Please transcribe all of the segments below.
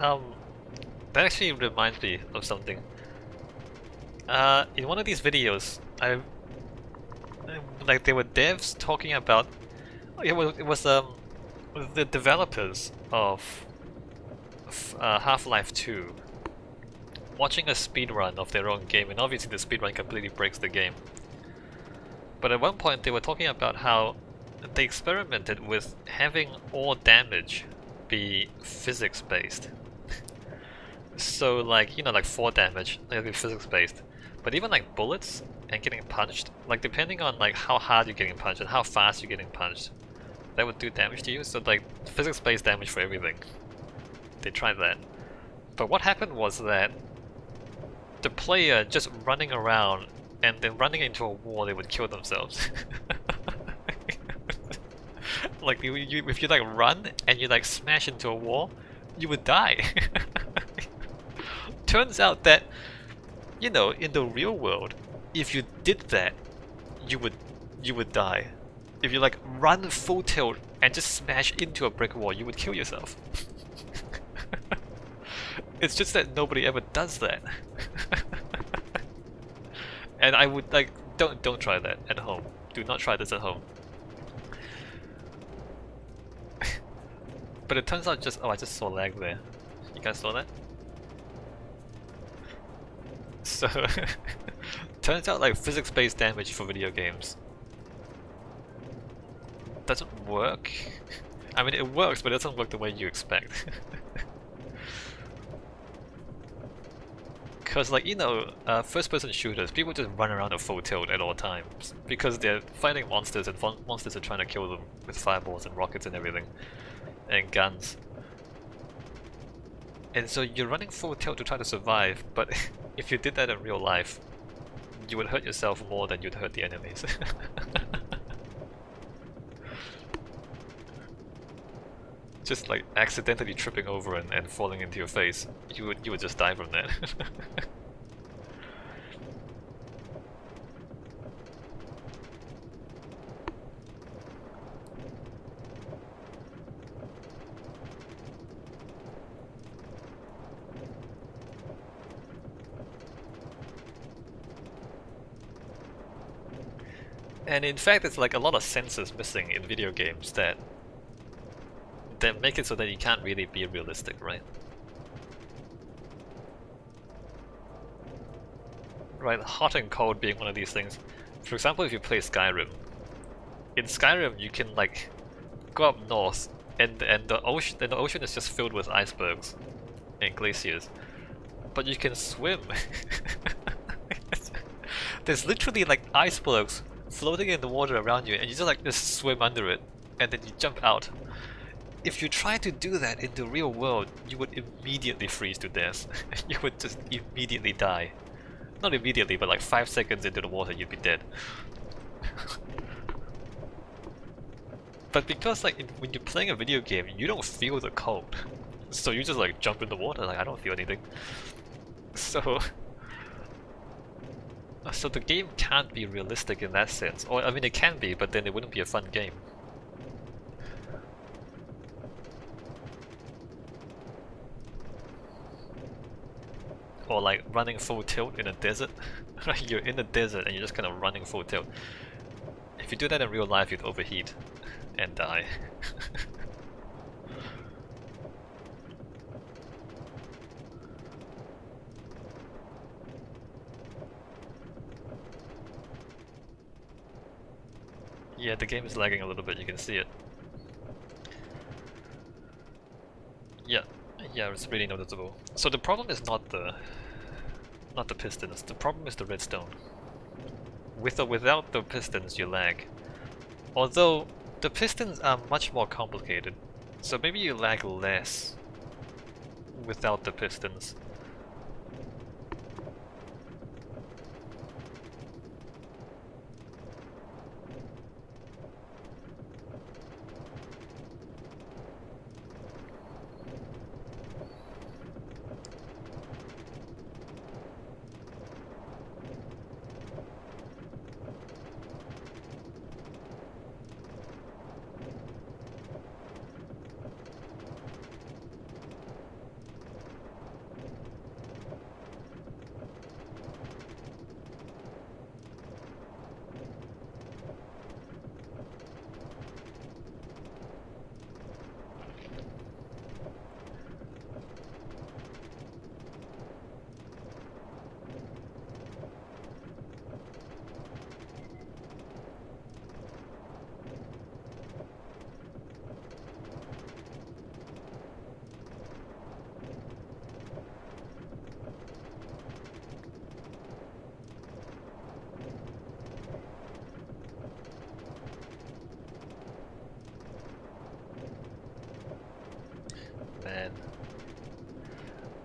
Um, that actually reminds me of something. In one of these videos, like there were devs talking about. Oh, it was the developers of Half-Life 2 watching a speedrun of their own game, and obviously the speedrun completely breaks the game. But at one point they were talking about how they experimented with having all damage be physics based. So like, you know, like 4 damage, like be physics based. But even like bullets and getting punched, like depending on like how hard you're getting punched and how fast you're getting punched, that would do damage to you. So like physics based damage for everything. They tried that. But what happened was that the player just running around and then running into a wall, they would kill themselves. Like if you like run and you like smash into a wall, you would die. Turns out that, you know, in the real world, if you did that, you would you would die. If you like run full tilt and just smash into a brick wall, you would kill yourself. It's just that nobody ever does that. And I would like don't try that at home. Do not try this at home. But it turns out just I just saw lag there. You guys saw that? So turns out like physics-based damage for video games doesn't work. I mean it works, but it doesn't work the way you expect. Because like, you know, first-person shooters, people just run around at full tilt at all times because they're fighting monsters and monsters are trying to kill them with fireballs and rockets and everything, and guns. And so you're running full tilt to try to survive, but if you did that in real life, you would hurt yourself more than you'd hurt the enemies. Just like accidentally tripping over and falling into your face, you would just die from that. And in fact, it's like a lot of sensors missing in video games that make it so that you can't really be realistic, right? Right, hot and cold being one of these things. For example, if you play Skyrim, in Skyrim you can like go up north and the ocean is just filled with icebergs and glaciers, but you can swim. There's literally like icebergs floating in the water around you, and you just swim under it, and then you jump out. If you try to do that in the real world, you would immediately freeze to death. You would just immediately die. Not immediately, but like 5 seconds into the water, you'd be dead. But because like when you're playing a video game, you don't feel the cold, so you just like jump in the water. Like I don't feel anything. So, so the game can't be realistic in that sense. Or I mean, it can be, but then it wouldn't be a fun game. Or like running full tilt in a desert. You're in the desert and you're just kind of running full tilt. If you do that in real life, you'd overheat and die. Yeah, the game is lagging a little bit, you can see it. Yeah, yeah, it's really noticeable. So the problem is not the pistons, the problem is the redstone. With or without the pistons, you lag. Although, the pistons are much more complicated, so maybe you lag less without the pistons.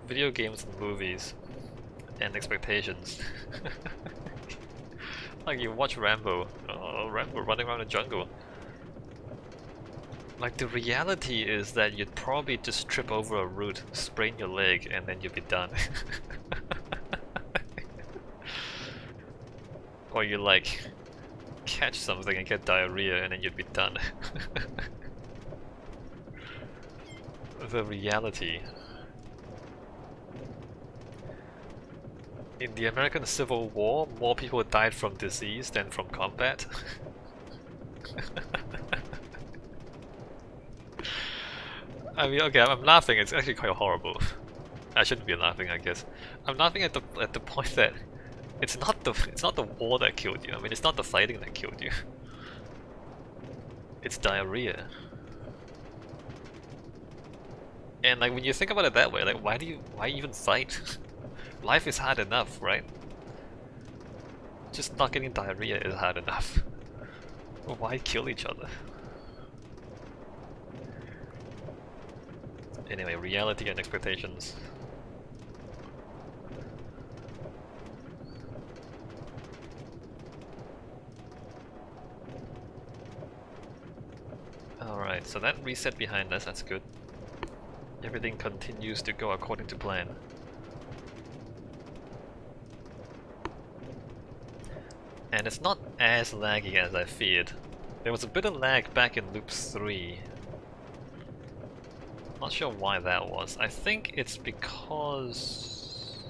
video games and movies and expectations. Like you watch Rambo, oh, Rambo running around the jungle. Like the reality is that you'd probably just trip over a root, sprain your leg, and then you'd be done. Or you like catch something and get diarrhea and then you'd be done. The reality. In the American Civil War, more people died from disease than from combat. I mean, okay, I'm laughing. It's actually quite horrible. I shouldn't be laughing, I guess. I'm laughing at the point that it's not the war that killed you. I mean, it's not the fighting that killed you. It's diarrhea. And like when you think about it that way, like why even fight? Life is hard enough, right? Just not getting diarrhea is hard enough. Why kill each other? Anyway, reality and expectations. Alright, so that reset behind us, that's good. Everything continues to go according to plan. And it's not as laggy as I feared. There was a bit of lag back in loop 3. Not sure why that was. I think it's because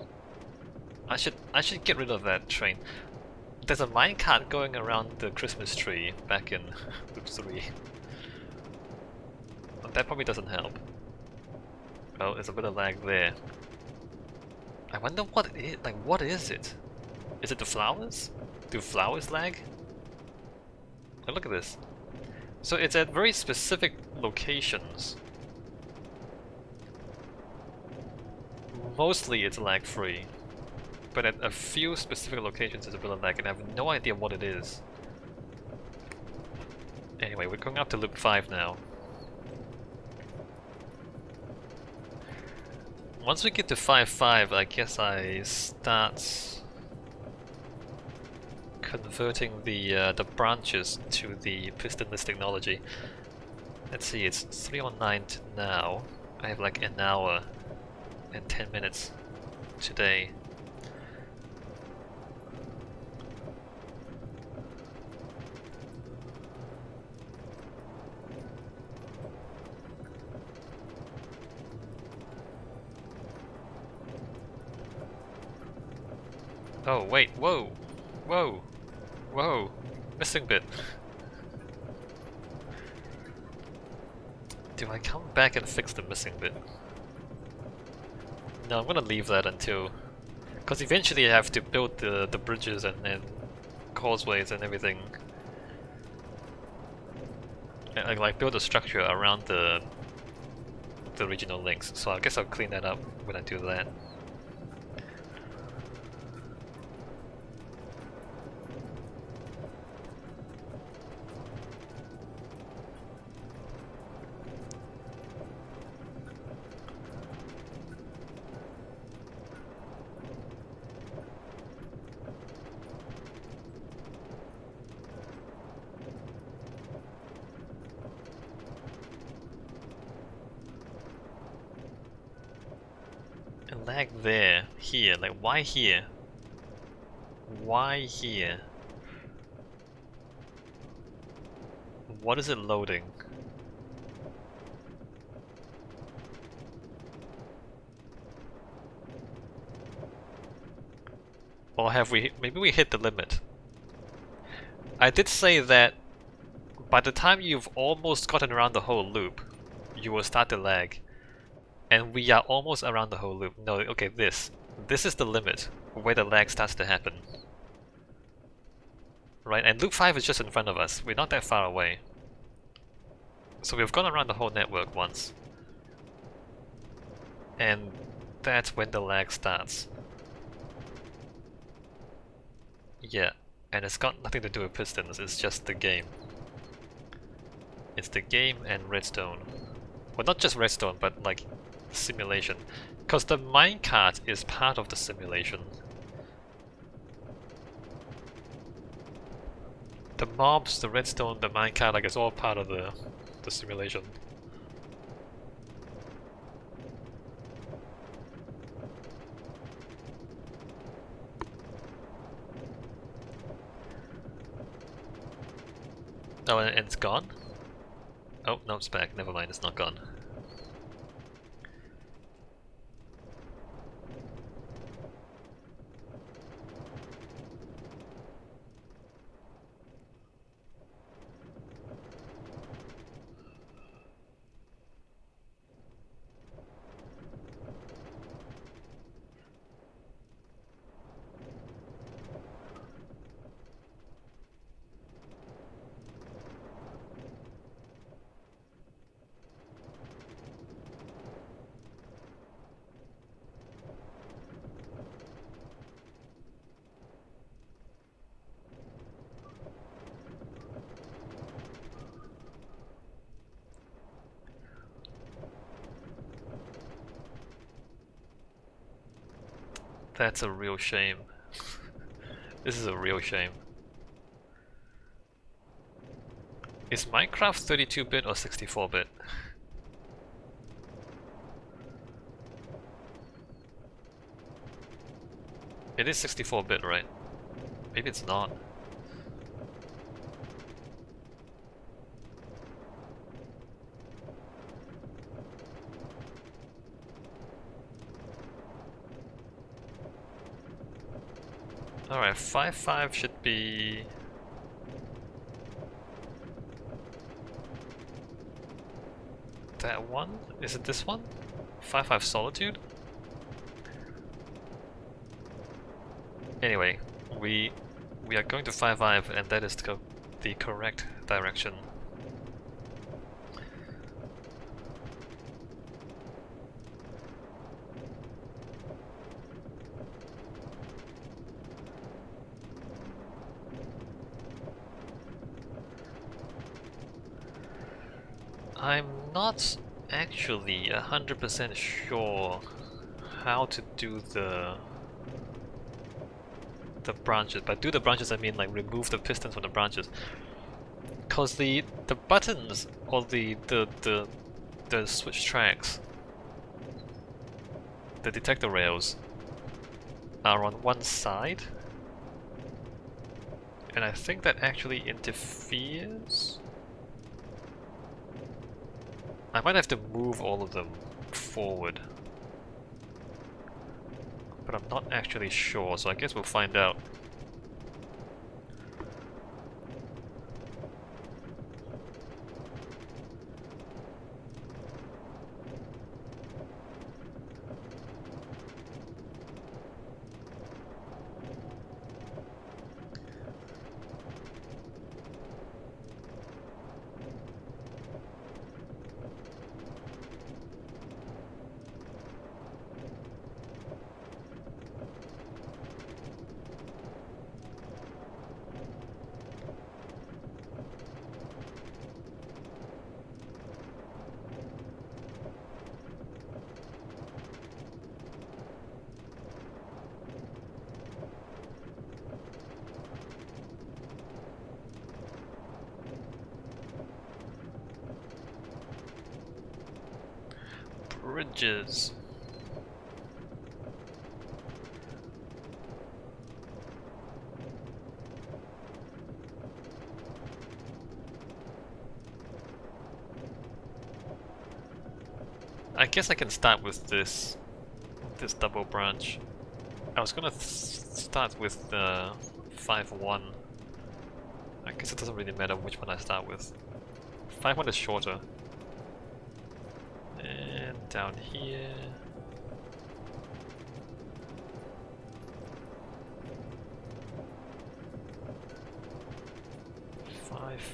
I should get rid of that train. There's a minecart going around the Christmas tree back in loop 3. That probably doesn't help. Oh, there's a bit of lag there. I wonder what it is. Like, what is it? Is it the flowers? Do flowers lag? Oh, look at this. So it's at very specific locations. Mostly it's lag free, but at a few specific locations there's a bit of lag and I have no idea what it is. Anyway, we're going up to loop 5 now. Once we get to 5.5, I guess I start converting the branches to the pistonless technology. Let's see, it's 3:09 now. I have like an hour and 10 minutes today. Oh wait, whoa, whoa, whoa, missing bit. Do I come back and fix the missing bit? No, I'm gonna leave that until... Because eventually I have to build the bridges and then causeways and everything. And like build a structure around the regional links, so I guess I'll clean that up when I do that. Lag there, here, like why here? Why here? What is it loading? Or have we, maybe we hit the limit. I did say that by the time you've almost gotten around the whole loop, you will start to lag. And we are almost around the whole loop. No, okay, this is the limit where the lag starts to happen. Right, and loop 5 is just in front of us. We're not that far away. So we've gone around the whole network once. And that's when the lag starts. Yeah, and it's got nothing to do with pistons, it's just the game. It's the game and redstone. Well, not just redstone, but like simulation. Because the minecart is part of the simulation. The mobs, the redstone, the minecart, like it's all part of the simulation. Oh, and it's gone? Oh, no, it's back. Never mind, it's not gone. That's a real shame. This is a real shame. Is Minecraft 32-bit or 64-bit? It is 64-bit, right? Maybe it's not. Alright, 5.5 should be... that one? Is it this one? 5.5 Solitude? Anyway, we are going to 5.5 and that is the correct direction. I'm not actually 100% sure how to do the branches. By do the branches I mean like remove the pistons from the branches. Cause the buttons or the switch tracks, the detector rails are on one side. And I think that actually interferes. I might have to move all of them forward. But I'm not actually sure, so I guess we'll find out. Bridges. I guess I can start with this double branch. I was gonna start with the 5.1. I guess it doesn't really matter which one I start with. 5.1 is shorter. And down here.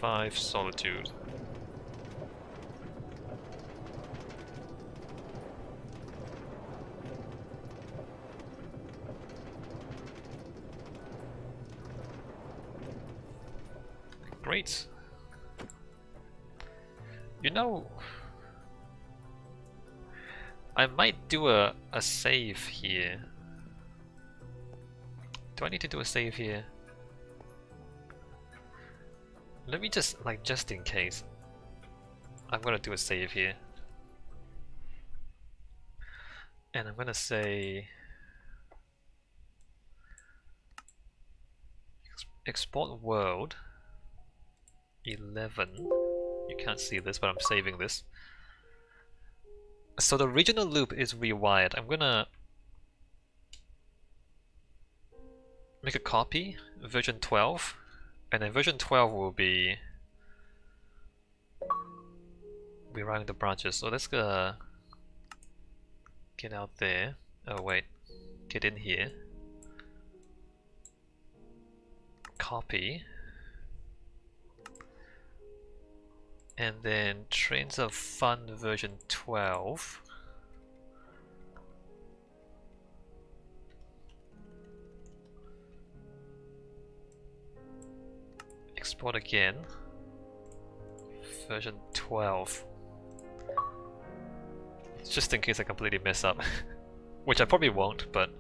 Five Solitude. Great. You know, I might do a save here. Do I need to do a save here? Let me just, like, just in case. I'm gonna do a save here. And I'm gonna say export world 11. You can't see this, but I'm saving this. So the regional loop is rewired. I'm gonna make a copy, version 12, and then version 12 will be rewriting the branches. So let's get out there. Oh wait, get in here. Copy. And then Trains of Fun version 12. Export again. Version 12. Just in case I completely mess up. Which I probably won't, but...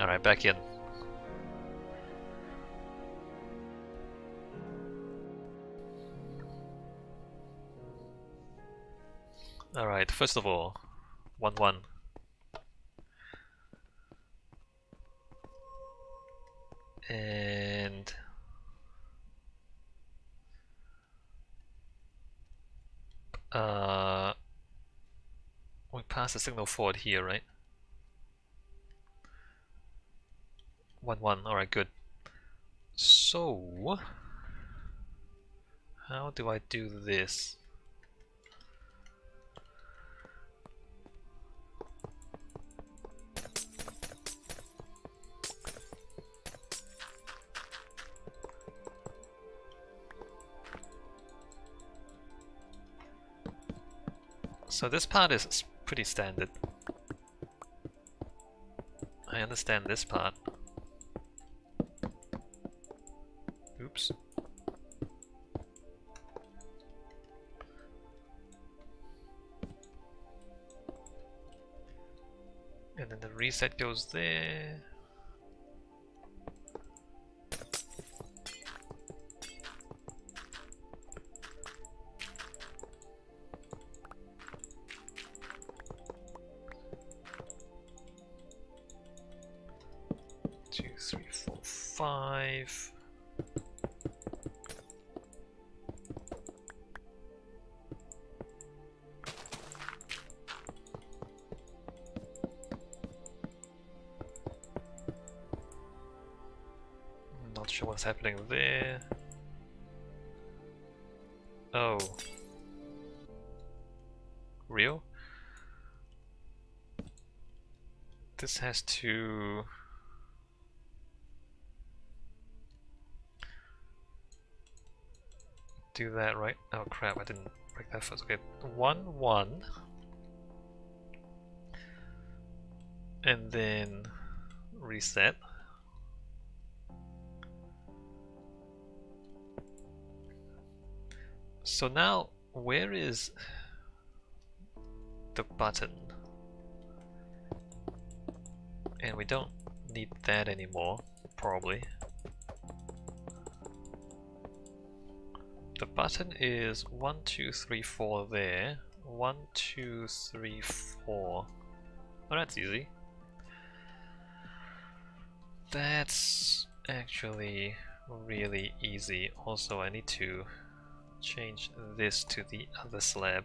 Alright, back in. Alright, first of all, 1-1. And... we pass the signal forward here, right? 1-1, alright, good. So... how do I do this? So this part is pretty standard. I understand this part. Oops. And then the reset goes there. Two, three, four, five. Not sure what's happening there. Oh. Real? This has to... do that, right? Oh crap, I didn't break that first. Okay, 1-1. And then reset. So now, where is the button? And we don't need that anymore, probably. The button is 1, 2, 3, 4 there. 1, 2, 3, 4. Oh, that's easy. That's actually really easy. Also, I need to change this to the other slab.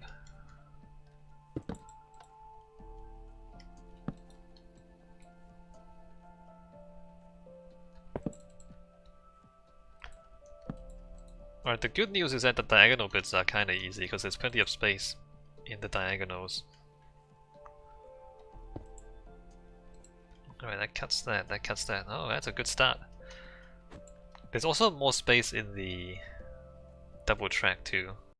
Alright, the good news is that the diagonal bits are kinda easy because there's plenty of space in the diagonals. Alright, that cuts that, that cuts that. Oh, that's a good start. There's also more space in the double track too.